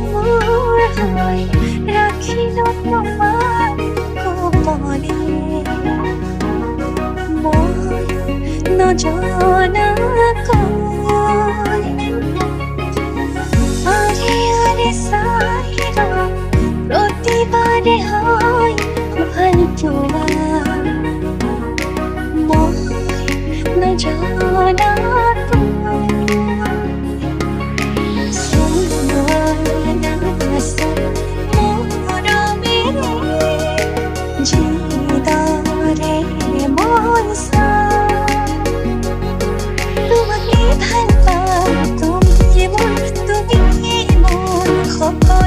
মোৰ হয় ৰাখিলত তোমাৰ গোপনে মই নজনাকৈ আৰে আৰে চাই প্ৰতিবাৰে হয় ভাল পোৱা মই নজনাকৈ তোমাকে ভাল পাওঁ তুমি মোৰ খবৰ